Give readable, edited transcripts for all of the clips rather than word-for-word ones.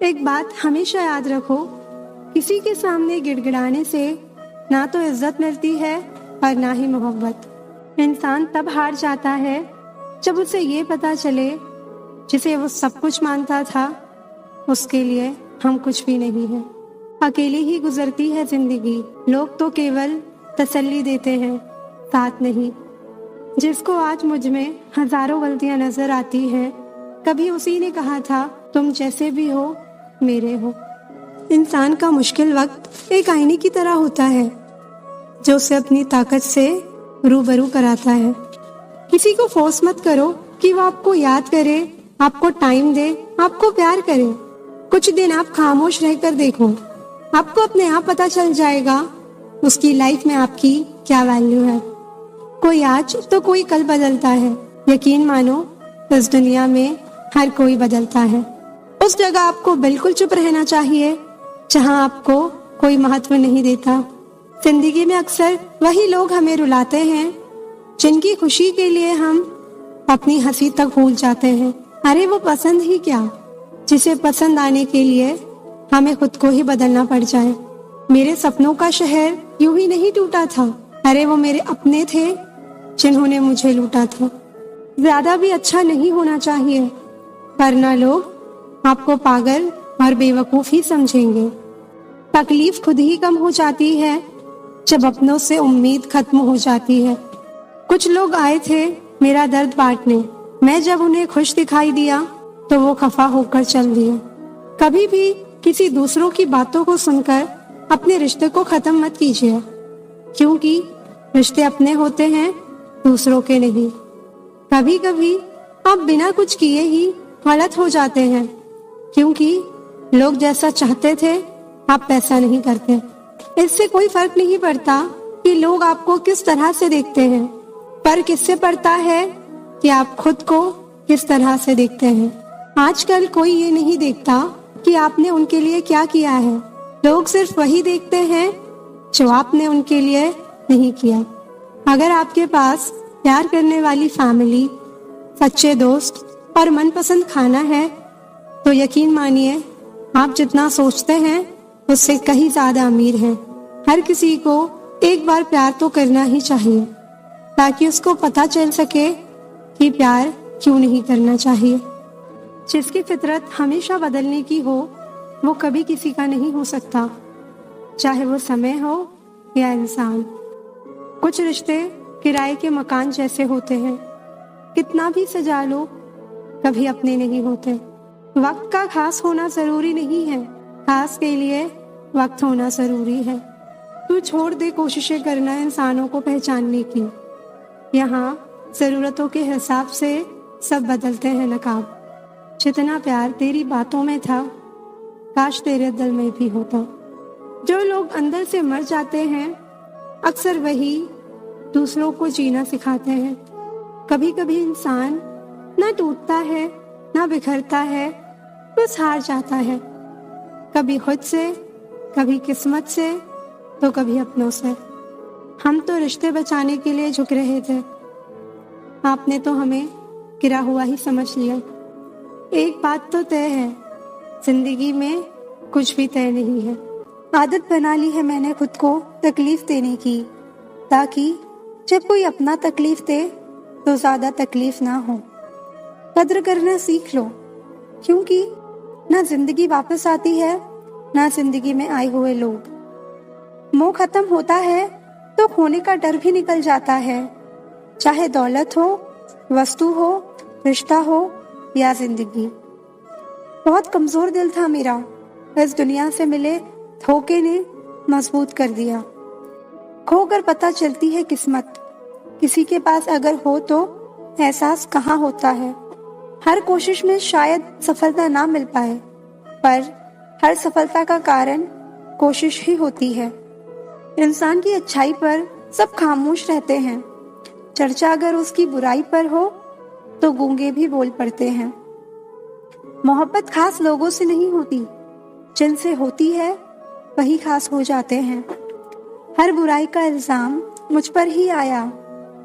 एक बात हमेशा याद रखो, किसी के सामने गिड़गिड़ाने से ना तो इज्जत मिलती है और ना ही मोहब्बत। इंसान तब हार जाता है जब उसे ये पता चले जिसे वो सब कुछ मानता था उसके लिए हम कुछ भी नहीं है। अकेली ही गुजरती है जिंदगी, लोग तो केवल तसल्ली देते हैं, साथ नहीं। जिसको आज मुझ में हजारों गलतियां नजर आती हैं, कभी उसी ने कहा था तुम जैसे भी हो मेरे हो। इंसान का मुश्किल वक्त एक आईने की तरह होता है जो उसे अपनी ताकत से रूबरू कराता है। किसी को फोर्स मत करो कि वो आपको याद करे, आपको टाइम दे, आपको प्यार करे। कुछ दिन आप खामोश रहकर देखो, आपको अपने आप पता चल जाएगा उसकी लाइफ में आपकी क्या वैल्यू है। कोई आज तो कोई कल बदलता है। यकीन मानो इस दुनिया में हर कोई बदलता है। उस जगह आपको बिल्कुल चुप रहना चाहिए जहां आपको कोई महत्व नहीं देता। जिंदगी में अक्सर वही लोग हमें रुलाते हैं जिनकी खुशी के लिए हम अपनी हंसी तक भूल जाते हैं। अरे वो पसंद ही क्या, जिसे पसंद आने के लिए हमें खुद को ही बदलना पड़ जाए। मेरे सपनों का शहर यूं ही नहीं टूटा था। अरे वो मेरे अपने थे जिन्होंने मुझे लूटा था। ज्यादा भी अच्छा नहीं होना चाहिए, वरना लोग आपको पागल और बेवकूफ ही समझेंगे। तकलीफ खुद ही कम हो जाती है जब अपनों से उम्मीद खत्म हो जाती है। कुछ लोग आए थे मेरा दर्द बांटने, मैं जब उन्हें खुश दिखाई दिया तो वो खफा होकर चल दिए। कभी भी किसी दूसरों की बातों को सुनकर अपने रिश्ते को खत्म मत कीजिए, क्योंकि रिश्ते अपने होते हैं, दूसरों के नहीं। कभी कभी आप बिना कुछ किए ही गलत हो जाते हैं, क्योंकि लोग जैसा चाहते थे आप पैसा नहीं करते। इससे कोई फर्क नहीं पड़ता कि लोग आपको किस तरह से देखते हैं, पर किससे पड़ता है कि आप खुद को किस तरह से देखते हैं। आजकल कोई ये नहीं देखता कि आपने उनके लिए क्या किया है, लोग सिर्फ वही देखते हैं जो आपने उनके लिए नहीं किया। अगर आपके पास प्यार करने वाली फैमिली, सच्चे दोस्त और मनपसंद खाना है तो यकीन मानिए आप जितना सोचते हैं उससे कहीं ज्यादा अमीर हैं। हर किसी को एक बार प्यार तो करना ही चाहिए ताकि उसको पता चल सके कि प्यार क्यों नहीं करना चाहिए। जिसकी फितरत हमेशा बदलने की हो वो कभी किसी का नहीं हो सकता, चाहे वो समय हो या इंसान। कुछ रिश्ते किराए के मकान जैसे होते हैं, कितना भी सजा लो कभी अपने नहीं होते। वक्त का खास होना जरूरी नहीं है, खास के लिए वक्त होना जरूरी है। तू छोड़ दे कोशिशें करना इंसानों को पहचानने की। यहाँ जरूरतों के हिसाब से सब बदलते हैं नकाब। जितना प्यार तेरी बातों में था काश तेरे दिल में भी होता। जो लोग अंदर से मर जाते हैं अक्सर वही दूसरों को जीना सिखाते हैं। कभी कभी इंसान ना टूटता है ना बिखरता है, बस हार जाता है, कभी खुद से, कभी किस्मत से, तो कभी अपनों से। हम तो रिश्ते बचाने के लिए झुक रहे थे, आपने तो हमें गिरा हुआ ही समझ लिया। एक बात तो तय है, जिंदगी में कुछ भी तय नहीं है। आदत बना ली है मैंने खुद को तकलीफ देने की, ताकि जब कोई अपना तकलीफ दे तो ज्यादा तकलीफ ना हो। कद्र करना सीख लो, क्योंकि ना जिंदगी वापस आती है ना जिंदगी में आए हुए लोग। मोह खत्म होता है तो खोने का डर भी निकल जाता है, चाहे दौलत हो, वस्तु हो, रिश्ता हो या जिंदगी। बहुत कमजोर दिल था मेरा, इस दुनिया से मिले धोखे ने मजबूत कर दिया। खोकर पता चलती है किस्मत, किसी के पास अगर हो तो एहसास कहाँ होता है। हर कोशिश में शायद सफलता ना मिल पाए, पर हर सफलता का कारण कोशिश ही होती है। इंसान की अच्छाई पर सब खामोश रहते हैं, चर्चा अगर उसकी बुराई पर हो तो गूंगे भी बोल पड़ते हैं। मोहब्बत खास लोगों से नहीं होती, जिनसे होती है वही खास हो जाते हैं। हर बुराई का इल्जाम मुझ पर ही आया,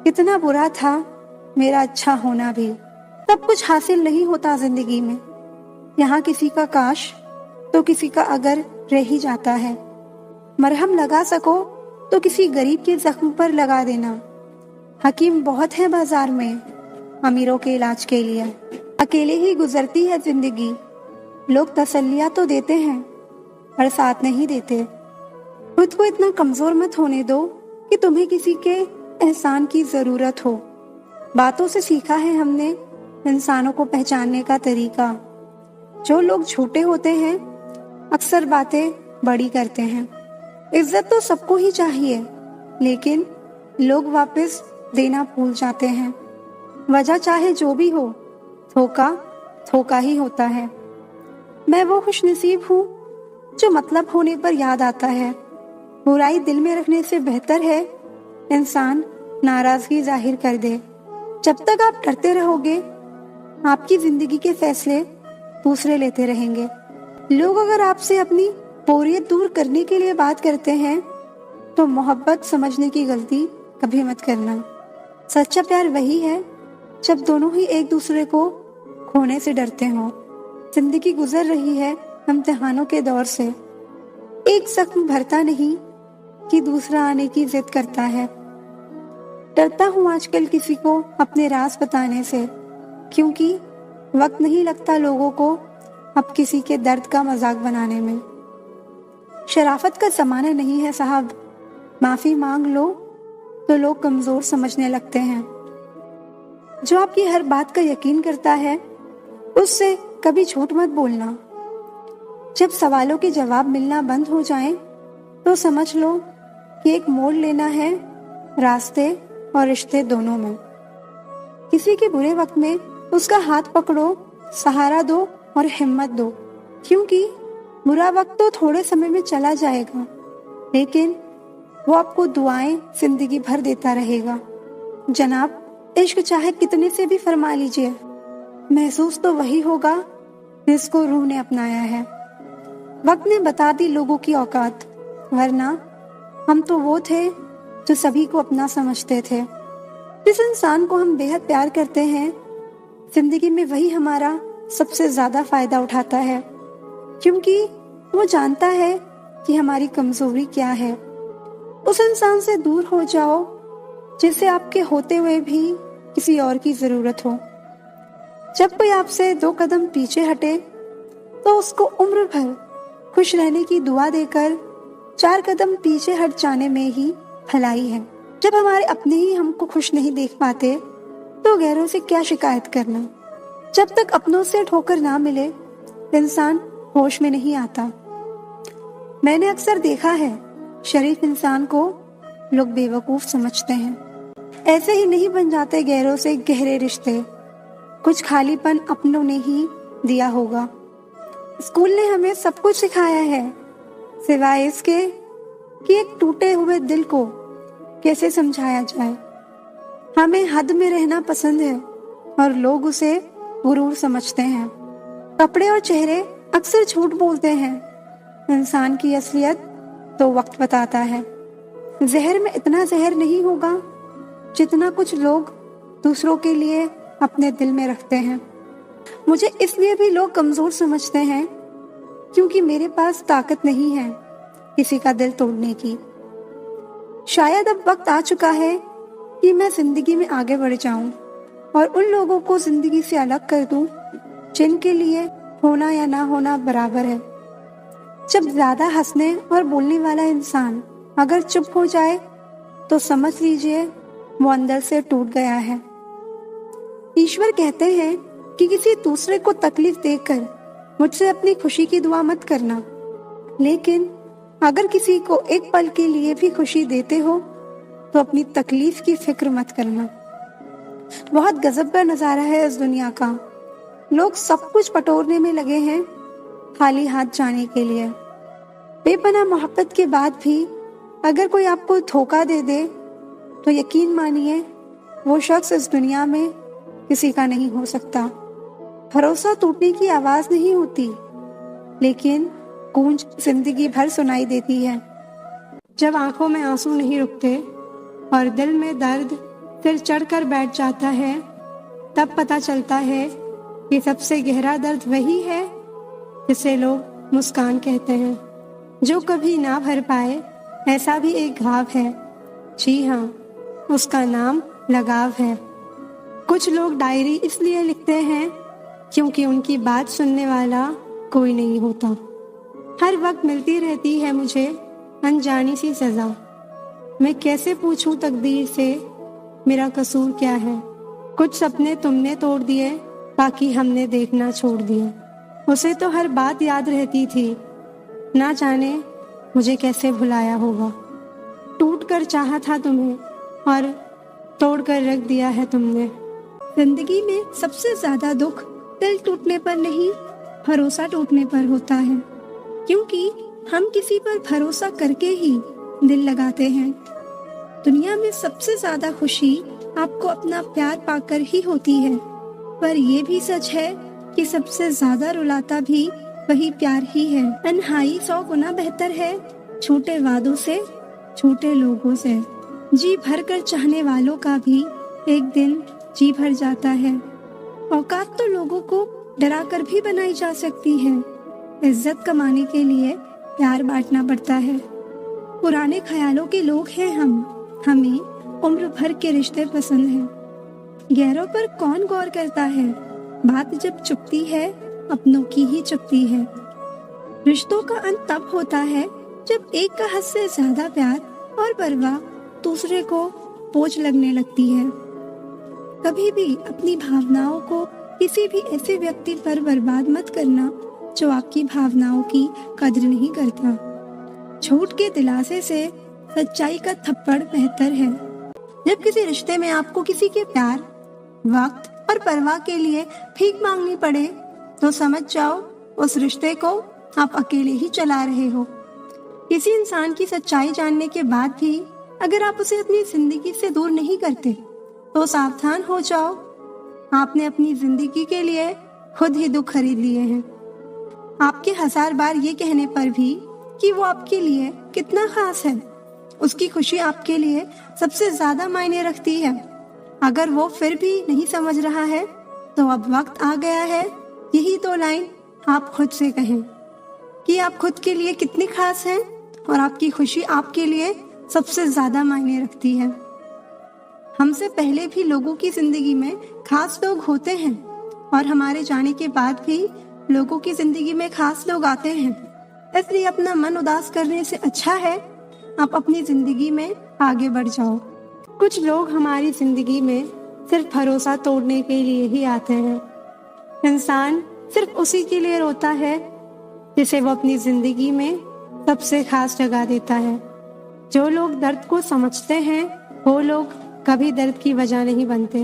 कितना बुरा था मेरा अच्छा होना भी। सब कुछ हासिल नहीं होता जिंदगी में, यहाँ किसी का काश तो किसी का अगर रह ही जाता है। मरहम लगा सको तो किसी गरीब के जख्म पर लगा देना। हकीम बहुत है बाजार में अमीरों के इलाज के लिए। अकेले ही गुजरती है जिंदगी, लोग तसल्लियां तो देते हैं पर साथ नहीं देते। खुद को इतना कमजोर मत होने दो कि तुम्हें किसी के एहसान की जरूरत हो। बातों से सीखा है हमने इंसानों को पहचानने का तरीका। जो लोग छोटे होते हैं अक्सर बातें बड़ी करते हैं। इज्जत तो सबको ही चाहिए, लेकिन लोग वापस देना भूल जाते हैं। वजह चाहे जो भी हो, धोखा धोखा ही होता है। मैं वो खुशनसीब हूँ जो मतलब होने पर याद आता है। बुराई दिल में रखने से बेहतर है इंसान नाराजगी जाहिर कर दे। जब तक आप डरते रहोगे आपकी जिंदगी के फैसले दूसरे लेते रहेंगे। लोग अगर आपसे अपनी बोरियत दूर करने के लिए बात करते हैं तो मोहब्बत समझने की गलती कभी मत करना। सच्चा प्यार वही है जब दोनों ही एक दूसरे को खोने से डरते हों। जिंदगी गुजर रही है इम्तिहानों के दौर से। एक जख्म भरता नहीं कि दूसरा आने की जिद करता है। डरता हूँ आजकल किसी को अपने राज बताने से, क्योंकि वक्त नहीं लगता लोगों को अब किसी के दर्द का मजाक बनाने में। शराफत का जमाना नहीं है साहब, माफी मांग लो तो लोग कमजोर समझने लगते हैं। जो आपकी हर बात का यकीन करता है उससे कभी झूठ मत बोलना। जब सवालों के जवाब मिलना बंद हो जाएं, तो समझ लो कि एक मोड़ लेना है रास्ते और रिश्ते दोनों में। किसी के बुरे वक्त में उसका हाथ पकड़ो, सहारा दो और हिम्मत दो, क्योंकि बुरा वक्त तो थोड़े समय में चला जाएगा, लेकिन वो आपको दुआएं जिंदगी भर देता रहेगा। जनाब, इश्क चाहे कितने से भी फरमा लीजिए, महसूस तो वही होगा जिसको रूह ने अपनाया है। वक्त ने बता दी लोगों की औकात, वरना हम तो वो थे जो सभी को अपना समझते थे। जिस इंसान को हम बेहद प्यार करते हैं, जिंदगी में वही हमारा सबसे ज्यादा फायदा उठाता है, क्योंकि वो जानता है कि हमारी कमजोरी क्या है। उस इंसान से दूर हो जाओ जिसे आपके होते हुए भी किसी और की जरूरत हो। जब कोई आपसे 2 कदम पीछे हटे तो उसको उम्र भर खुश रहने की दुआ देकर 4 कदम पीछे हट जाने में ही भलाई है। जब हमारे अपने ही हमको खुश नहीं देख पाते तो गैरों से क्या शिकायत करना। जब तक अपनों से ठोकर ना मिले इंसान होश में नहीं आता। मैंने अक्सर देखा है शरीफ इंसान को लोग बेवकूफ समझते हैं। ऐसे ही नहीं बन जाते गैरों से गहरे रिश्ते। कुछ खालीपन अपनों ने ही दिया होगा। स्कूल ने हमें सब कुछ सिखाया है, सिवाय इसके कि एक टूटे हुए दिल को कैसे समझाया जाए। हमें हद में रहना पसंद है और लोग उसे गुरूर समझते हैं। कपड़े और चेहरे अक्सर झूठ बोलते हैं, इंसान की असलियत तो वक्त बताता है। जहर में इतना जहर नहीं होगा जितना कुछ लोग दूसरों के लिए अपने दिल में रखते हैं। मुझे इसलिए भी लोग कमजोर समझते हैं क्योंकि मेरे पास ताकत नहीं है किसी का दिल तोड़ने की। शायद अब वक्त आ चुका है कि मैं जिंदगी में आगे बढ़ जाऊं और उन लोगों को जिंदगी से अलग कर दूं जिनके लिए होना या ना होना बराबर है। जब ज्यादा हंसने और बोलने वाला इंसान अगर चुप हो जाए तो समझ लीजिए वो अंदर से टूट गया है। ईश्वर कहते हैं कि किसी दूसरे को तकलीफ देकर मुझसे अपनी खुशी की दुआ मत करना, लेकिन अगर किसी को एक पल के लिए भी खुशी देते हो तो अपनी तकलीफ की फिक्र मत करना। बहुत गजब का नजारा है इस दुनिया का। लोग सब कुछ बटोरने में लगे हैं खाली हाथ जाने के लिए। बेपनाह मोहब्बत के बाद भी अगर कोई आपको धोखा दे दे तो यकीन मानिए वो शख्स इस दुनिया में किसी का नहीं हो सकता। भरोसा टूटने की आवाज नहीं होती, लेकिन गूंज जिंदगी भर सुनाई देती है। जब आंखों में आंसू नहीं रुकते और दिल में दर्द सिर चढ़कर बैठ जाता है, तब पता चलता है कि सबसे गहरा दर्द वही है जिसे लोग मुस्कान कहते हैं, जो कभी ना भर पाए ऐसा भी एक घाव है। जी हाँ, उसका नाम लगाव है। कुछ लोग डायरी इसलिए लिखते हैं क्योंकि उनकी बात सुनने वाला कोई नहीं होता। हर वक्त मिलती रहती है मुझे अनजानी सी सजा। मैं कैसे पूछूं तकदीर से मेरा कसूर क्या है। कुछ सपने तुमने तोड़ दिए, बाकी हमने देखना छोड़ दिया। उसे तो हर बात याद रहती थी, ना जाने मुझे कैसे भुलाया होगा। टूट कर चाहा था तुम्हें और तोड़ कर रख दिया है तुमने। जिंदगी में सबसे ज्यादा दुख दिल टूटने पर नहीं, भरोसा टूटने पर होता है, क्योंकि हम किसी पर भरोसा करके ही दिल लगाते हैं। दुनिया में सबसे ज्यादा खुशी आपको अपना प्यार पाकर ही होती है, पर ये भी सच है कि सबसे ज्यादा रुलाता भी वही प्यार ही है। तन्हाई 100 गुना बेहतर है छोटे वादों से, छोटे लोगों से। जी भर कर चाहने वालों का भी एक दिन जी भर जाता है। औकात तो लोगों को डरा कर भी बनाई जा सकती है। इज्जत कमाने के लिए प्यार बांटना पड़ता है। पुराने ख्यालों के लोग हैं हम, हमें उम्र भर के रिश्ते पसंद हैं। गैरों पर कौन गौर करता है, बात जब चुपती है अपनों की ही चुपती है। रिश्तों का अंत तब होता है जब एक का हद से ज्यादा प्यार और परवाह दूसरे को बोझ लगने लगती है। कभी भी अपनी भावनाओं को किसी भी ऐसे व्यक्ति पर बर्बाद मत करना जो आपकी भावनाओं की कद्र नहीं करता। झूठ के दिलासे से सच्चाई का थप्पड़ बेहतर है। जब किसी रिश्ते में आपको किसी के प्यार, वक्त और परवाह के लिए भीख मांगनी पड़े तो समझ जाओ उस रिश्ते को आप अकेले ही चला रहे हो। किसी इंसान की सच्चाई जानने के बाद भी अगर आप उसे अपनी जिंदगी से दूर नहीं करते तो सावधान हो जाओ, आपने अपनी जिंदगी के लिए खुद ही दुख खरीद लिए हैं। आपके 1000 बार ये कहने पर भी कि वो आपके लिए कितना खास है, उसकी खुशी आपके लिए सबसे ज्यादा मायने रखती है। अगर वो फिर भी नहीं समझ रहा है तो अब वक्त आ गया है यही 2 लाइन आप खुद से कहें कि आप खुद के लिए कितने खास हैं और आपकी खुशी आपके लिए सबसे ज्यादा मायने रखती है। हमसे पहले भी लोगों की जिंदगी में खास लोग होते हैं और हमारे जाने के बाद भी लोगों की जिंदगी में खास लोग आते हैं। इसलिए अपना मन उदास करने से अच्छा है आप अपनी जिंदगी में आगे बढ़ जाओ। कुछ लोग हमारी जिंदगी में सिर्फ भरोसा तोड़ने के लिए ही आते हैं। इंसान सिर्फ उसी के लिए रोता है जिसे वो अपनी जिंदगी में सबसे खास जगह देता है। जो लोग दर्द को समझते हैं वो लोग कभी दर्द की वजह नहीं बनते।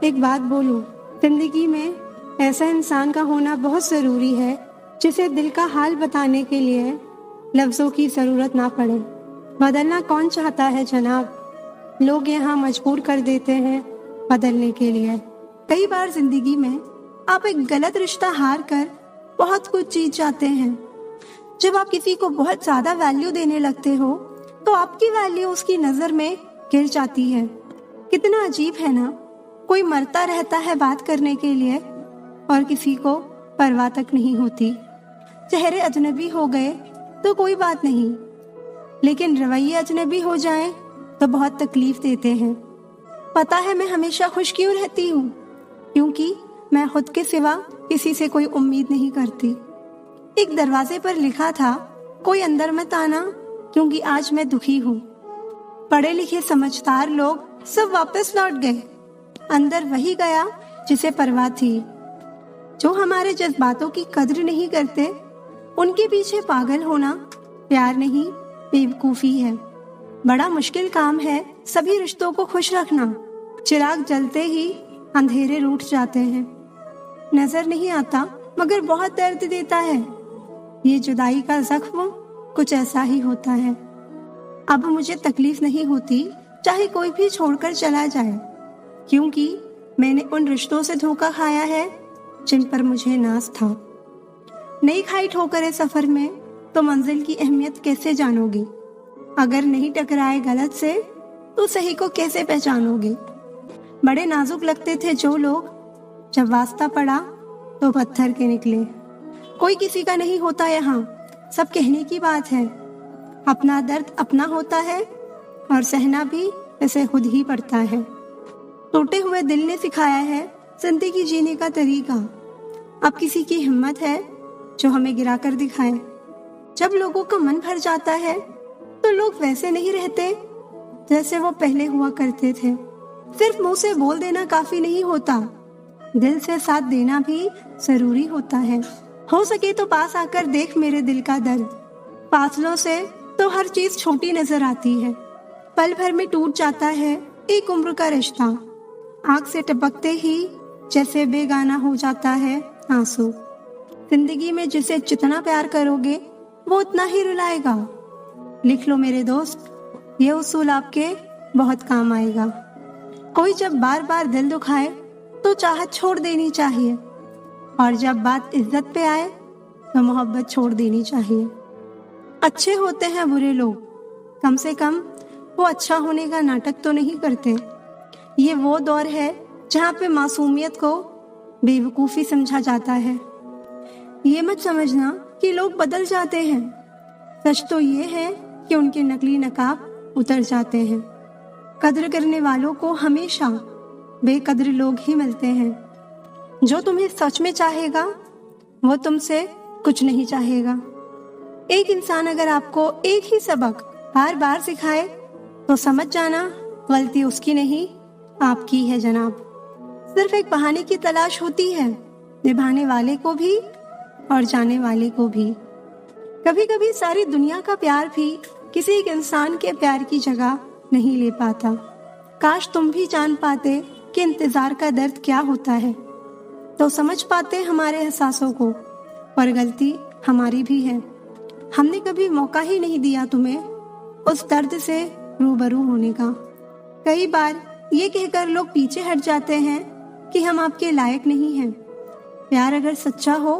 एक बात बोलूं, जिंदगी में ऐसा इंसान का होना बहुत जरूरी है जिसे दिल का हाल बताने के लिए लफ्जों की जरूरत ना पड़े। बदलना कौन चाहता है जनाब, लोग यहाँ मजबूर कर देते हैं बदलने के लिए। कई बार जिंदगी में आप एक गलत रिश्ता हार कर बहुत कुछ जीत जाते हैं। जब आप किसी को बहुत ज्यादा वैल्यू देने लगते हो तो आपकी वैल्यू उसकी नजर में गिर जाती है। कितना अजीब है ना, कोई मरता रहता है बात करने के लिए और किसी को परवाह तक नहीं होती। चेहरे अजनबी हो गए तो कोई बात नहीं, लेकिन रवैये अजनबी हो जाएं तो बहुत तकलीफ देते हैं। पता है मैं हमेशा खुश क्यों रहती हूँ? क्योंकि मैं खुद के सिवा किसी से कोई उम्मीद नहीं करती। एक दरवाजे पर लिखा था, कोई अंदर मत आना क्योंकि आज मैं दुखी हूँ। पढ़े लिखे समझदार लोग सब वापस लौट गए, अंदर वही गया जिसे परवाह थी। जो हमारे जज्बातों की कद्र नहीं करते उनके पीछे पागल होना प्यार नहीं बेवकूफी है। बड़ा मुश्किल काम है सभी रिश्तों को खुश रखना। चिराग जलते ही अंधेरे रूठ जाते हैं। नजर नहीं आता मगर बहुत दर्द देता है। ये जुदाई का जख्म कुछ ऐसा ही होता है। अब मुझे तकलीफ नहीं होती चाहे कोई भी छोड़कर चला जाए, क्योंकि मैंने उन रिश्तों से धोखा खाया है जिन पर मुझे नाज था। नहीं खाई ठोकरें सफर में तो मंजिल की अहमियत कैसे जानोगे? अगर नहीं टकराए गलत से तो सही को कैसे पहचानोगे? बड़े नाजुक लगते थे जो लोग, जब वास्ता पड़ा तो पत्थर के निकले। कोई किसी का नहीं होता यहाँ, सब कहने की बात है। अपना दर्द अपना होता है और सहना भी इसे खुद ही पड़ता है। टूटे हुए दिल ने सिखाया है जिंदगी जीने का तरीका। अब किसी की हिम्मत है जो हमें गिरा कर दिखाए। जब लोगों का मन भर जाता है तो लोग वैसे नहीं रहते जैसे वो पहले हुआ करते थे। सिर्फ मुंह से बोल देना काफी नहीं होता, दिल से साथ देना भी जरूरी होता है। हो सके तो पास आकर देख मेरे दिल का दर्द। फासलों से तो हर चीज छोटी नजर आती है, पल भर में टूट जाता है एक उम्र का रिश्ता। आंख से टपकते ही जैसे बेगाना हो जाता है आंसू। जिंदगी में जिसे जितना प्यार करोगे वो उतना ही रुलाएगा। लिख लो मेरे दोस्त, ये उसूल आपके बहुत काम आएगा। कोई जब बार बार दिल दुखाए तो चाहत छोड़ देनी चाहिए, और जब बात इज्जत पे आए तो मोहब्बत छोड़ देनी चाहिए। अच्छे होते हैं बुरे लोग, कम से कम वो अच्छा होने का नाटक तो नहीं करते। ये वो दौर है जहाँ पे मासूमियत को बेवकूफ़ी समझा जाता है। ये मत समझना कि लोग बदल जाते हैं, सच तो ये है कि उनके नकली नकाब उतर जाते हैं। कद्र करने वालों को हमेशा बेकद्र लोग ही मिलते हैं। जो तुम्हें सच में चाहेगा वो तुमसे कुछ नहीं चाहेगा। एक इंसान अगर आपको एक ही सबक बार बार सिखाए तो समझ जाना गलती उसकी नहीं आपकी है जनाब। सिर्फ एक बहाने की तलाश होती है, निभाने वाले को भी और जाने वाले को भी। कभी कभी सारी दुनिया का प्यार भी किसी एक इंसान के प्यार की जगह नहीं ले पाता। काश तुम भी जान पाते कि इंतजार का दर्द क्या होता है, तो समझ पाते हमारे एहसासों को। पर गलती हमारी भी है, हमने कभी मौका ही नहीं दिया तुम्हें उस दर्द से रूबरू होने का। कई बार ये कहकर लोग पीछे हट जाते हैं कि हम आपके लायक नहीं हैं। प्यार अगर सच्चा हो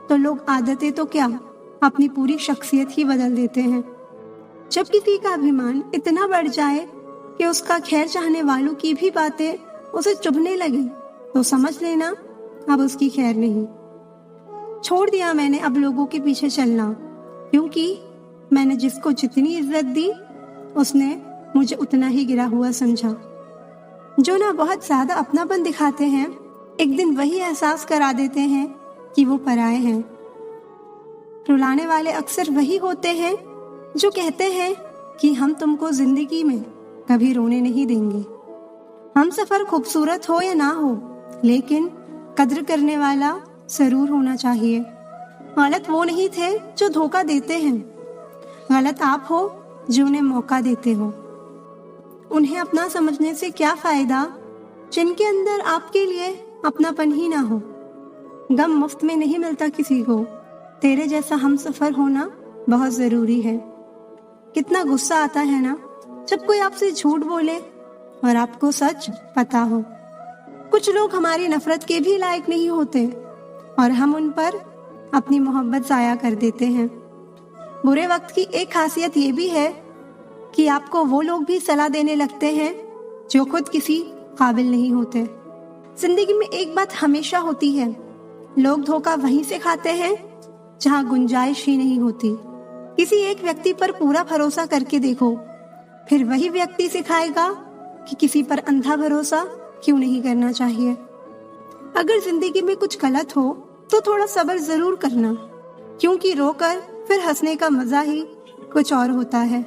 तो लोग आदतें तो क्या, अपनी पूरी शख्सियत ही बदल देते हैं। जब किसी का अभिमान इतना बढ़ जाए कि उसका खैर चाहने वालों की भी बातें उसे चुभने लगे तो समझ लेना अब उसकी खैर नहीं। छोड़ दिया मैंने अब लोगों के पीछे चलना, क्योंकि मैंने जिसको जितनी इज्जत दी उसने मुझे उतना ही गिरा हुआ समझा। जो ना बहुत ज्यादा अपनापन दिखाते हैं, एक दिन वही एहसास करा देते हैं कि वो पराए हैं। रुलाने वाले अक्सर वही होते हैं जो कहते हैं कि हम तुमको जिंदगी में कभी रोने नहीं देंगे। हम सफर खूबसूरत हो या ना हो, लेकिन कद्र करने वाला जरूर होना चाहिए। गलत वो नहीं थे जो धोखा देते हैं, गलत आप हो जो उन्हें मौका देते हो। उन्हें अपना समझने से क्या फायदा जिनके अंदर आपके लिए अपनापन ही ना हो। गम मुफ्त में नहीं मिलता किसी को, तेरे जैसा हम सफर होना बहुत जरूरी है। कितना गुस्सा आता है ना जब कोई आपसे झूठ बोले और आपको सच पता हो। कुछ लोग हमारी नफरत के भी लायक नहीं होते और हम उन पर अपनी मोहब्बत जाया कर देते हैं। बुरे वक्त की एक खासियत ये भी है कि आपको वो लोग भी सलाह देने लगते हैं जो खुद किसी काबिल नहीं होते। जिंदगी में एक बात हमेशा होती है, लोग धोखा वहीं से खाते हैं जहां गुंजाइश ही नहीं होती। किसी एक व्यक्ति पर पूरा भरोसा करके देखो, फिर वही व्यक्ति सिखाएगा कि किसी पर अंधा भरोसा क्यों नहीं करना चाहिए। अगर जिंदगी में कुछ गलत हो तो थोड़ा सब्र जरूर करना, क्योंकि रोकर फिर हंसने का मजा ही कुछ और होता है।